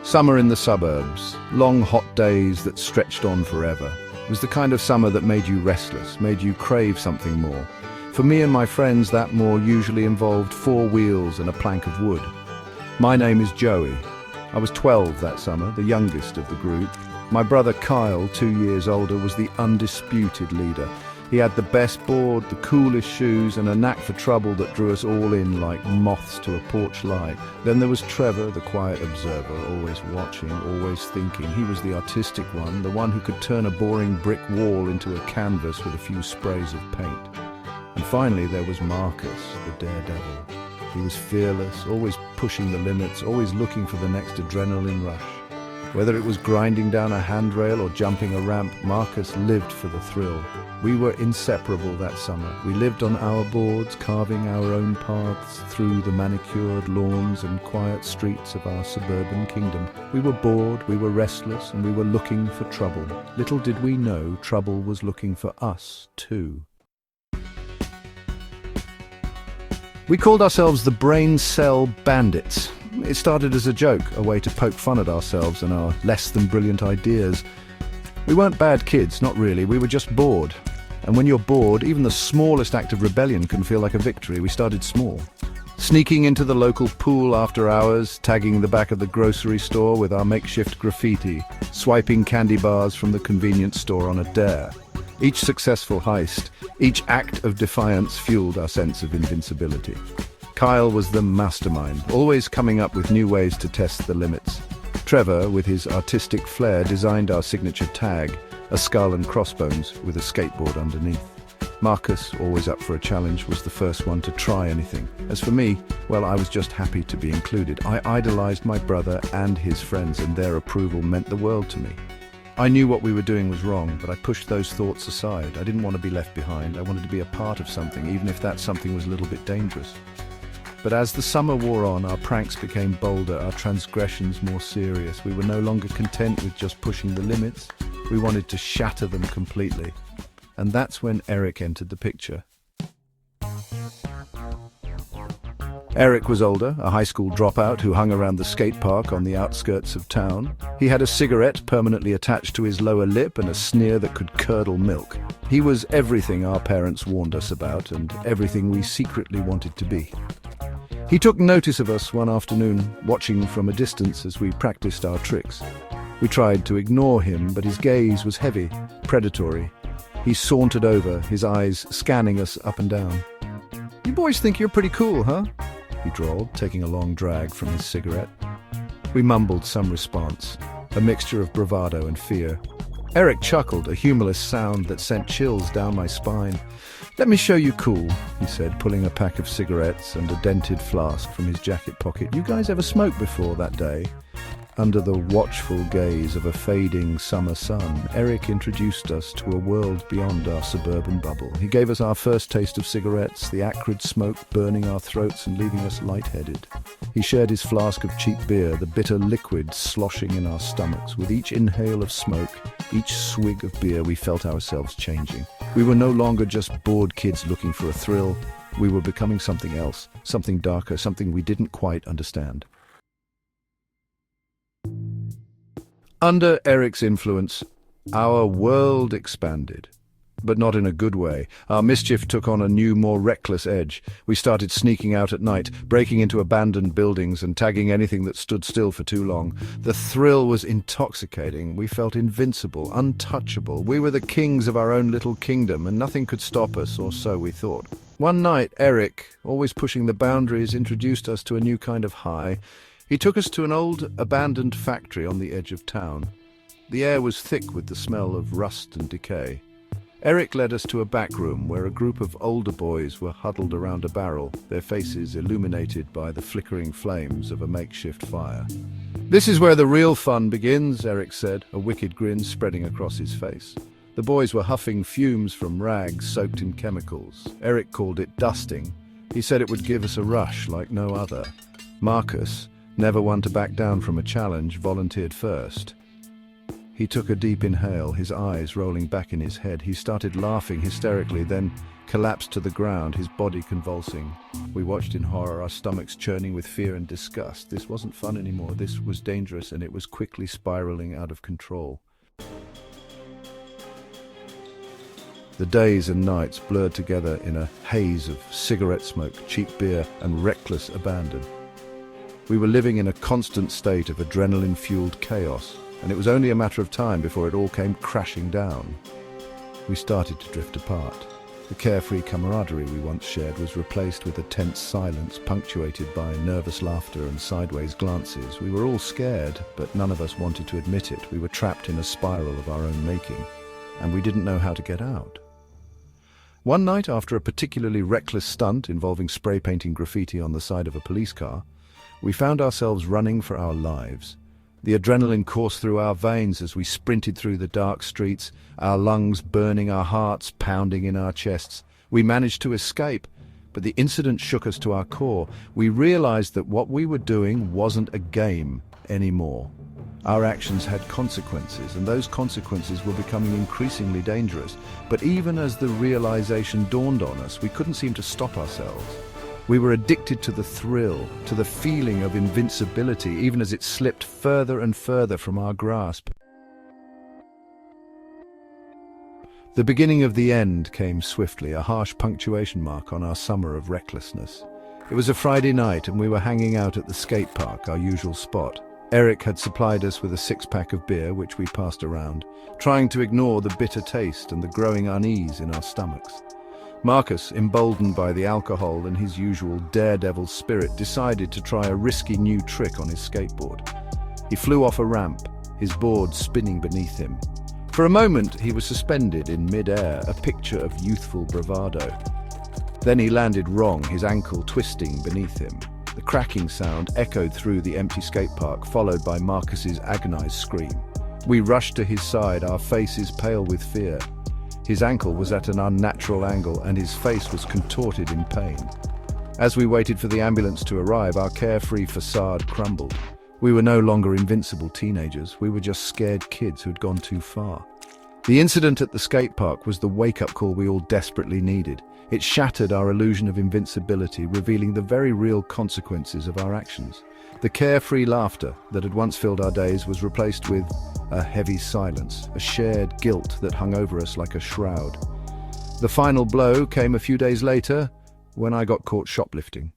Summer in the suburbs, long hot days that stretched on forever. It was the kind of summer that made you restless, made you crave something more. For me and my friends, that more usually involved 4 wheels and a plank of wood. My name is Joey. I was 12 that summer, the youngest of the group. My brother Kyle, 2 years older, was the undisputed leader. He had the best board, the coolest shoes, and a knack for trouble that drew us all in like moths to a porch light. Then there was Trevor, the quiet observer, always watching, always thinking. He was the artistic one, the one who could turn a boring brick wall into a canvas with a few sprays of paint. And finally there was Marcus, the daredevil. He was fearless, always pushing the limits, always looking for the next adrenaline rush. Whether it was grinding down a handrail or jumping a ramp, Marcus lived for the thrill. We were inseparable that summer. We lived on our boards, carving our own paths through the manicured lawns and quiet streets of our suburban kingdom. We were bored, we were restless, and we were looking for trouble. Little did we know trouble was looking for us, too. We called ourselves the Brain Cell Bandits. It started as a joke, a way to poke fun at ourselves and our less-than-brilliant ideas. We weren't bad kids, not really, we were just bored. And when you're bored, even the smallest act of rebellion can feel like a victory. We started small. Sneaking into the local pool after hours, tagging the back of the grocery store with our makeshift graffiti, swiping candy bars from the convenience store on a dare. Each successful heist, each act of defiance fueled our sense of invincibility. Kyle was the mastermind, always coming up with new ways to test the limits. Trevor, with his artistic flair, designed our signature tag, a skull and crossbones with a skateboard underneath. Marcus, always up for a challenge, was the first one to try anything. As for me, well, I was just happy to be included. I idolized my brother and his friends, and their approval meant the world to me. I knew what we were doing was wrong, but I pushed those thoughts aside. I didn't want to be left behind. I wanted to be a part of something, even if that something was a little bit dangerous. But as the summer wore on, our pranks became bolder, our transgressions more serious. We were no longer content with just pushing the limits. We wanted to shatter them completely. And that's when Eric entered the picture. Eric was older, a high school dropout who hung around the skate park on the outskirts of town. He had a cigarette permanently attached to his lower lip and a sneer that could curdle milk. He was everything our parents warned us about and everything we secretly wanted to be. He took notice of us one afternoon, watching from a distance as we practiced our tricks. We tried to ignore him, but his gaze was heavy, predatory. He sauntered over, his eyes scanning us up and down. "You boys think you're pretty cool, huh?" he drawled, taking a long drag from his cigarette. We mumbled some response, a mixture of bravado and fear. Eric chuckled, a humorless sound that sent chills down my spine. "Let me show you cool," he said, pulling a pack of cigarettes and a dented flask from his jacket pocket. "You guys ever smoked before that day?" Under the watchful gaze of a fading summer sun, Eric introduced us to a world beyond our suburban bubble. He gave us our first taste of cigarettes, the acrid smoke burning our throats and leaving us lightheaded. He shared his flask of cheap beer, the bitter liquid sloshing in our stomachs. With each inhale of smoke, each swig of beer, we felt ourselves changing. We were no longer just bored kids looking for a thrill. We were becoming something else, something darker, something we didn't quite understand. Under Eric's influence, our world expanded. But not in a good way. Our mischief took on a new, more reckless edge. We started sneaking out at night, breaking into abandoned buildings and tagging anything that stood still for too long. The thrill was intoxicating. We felt invincible, untouchable. We were the kings of our own little kingdom, and nothing could stop us, or so we thought. One night, Eric, always pushing the boundaries, introduced us to a new kind of high. He took us to an old, abandoned factory on the edge of town. The air was thick with the smell of rust and decay. Eric led us to a back room where a group of older boys were huddled around a barrel, their faces illuminated by the flickering flames of a makeshift fire. "This is where the real fun begins," Eric said, a wicked grin spreading across his face. The boys were huffing fumes from rags soaked in chemicals. Eric called it dusting. He said it would give us a rush like no other. Marcus, never one to back down from a challenge, volunteered first. He took a deep inhale, his eyes rolling back in his head. He started laughing hysterically, then collapsed to the ground, his body convulsing. We watched in horror, our stomachs churning with fear and disgust. This wasn't fun anymore. This was dangerous, and it was quickly spiraling out of control. The days and nights blurred together in a haze of cigarette smoke, cheap beer, and reckless abandon. We were living in a constant state of adrenaline-fueled chaos, and it was only a matter of time before it all came crashing down. We started to drift apart. The carefree camaraderie we once shared was replaced with a tense silence punctuated by nervous laughter and sideways glances. We were all scared, but none of us wanted to admit it. We were trapped in a spiral of our own making, and we didn't know how to get out. One night, after a particularly reckless stunt involving spray painting graffiti on the side of a police car, we found ourselves running for our lives. The adrenaline coursed through our veins as we sprinted through the dark streets, our lungs burning, our hearts pounding in our chests. We managed to escape, but the incident shook us to our core. We realized that what we were doing wasn't a game anymore. Our actions had consequences, and those consequences were becoming increasingly dangerous. But even as the realization dawned on us, we couldn't seem to stop ourselves. We were addicted to the thrill, to the feeling of invincibility, even as it slipped further and further from our grasp. The beginning of the end came swiftly, a harsh punctuation mark on our summer of recklessness. It was a Friday night, and we were hanging out at the skate park, our usual spot. Eric had supplied us with a six-pack of beer, which we passed around, trying to ignore the bitter taste and the growing unease in our stomachs. Marcus, emboldened by the alcohol and his usual daredevil spirit, decided to try a risky new trick on his skateboard. He flew off a ramp, his board spinning beneath him. For a moment, he was suspended in mid-air, a picture of youthful bravado. Then he landed wrong, his ankle twisting beneath him. The cracking sound echoed through the empty skate park, followed by Marcus's agonized scream. We rushed to his side, our faces pale with fear. His ankle was at an unnatural angle, and his face was contorted in pain. As we waited for the ambulance to arrive, our carefree facade crumbled. We were no longer invincible teenagers. We were just scared kids who'd gone too far. The incident at the skate park was the wake-up call we all desperately needed. It shattered our illusion of invincibility, revealing the very real consequences of our actions. The carefree laughter that had once filled our days was replaced with a heavy silence, a shared guilt that hung over us like a shroud. The final blow came a few days later, when I got caught shoplifting.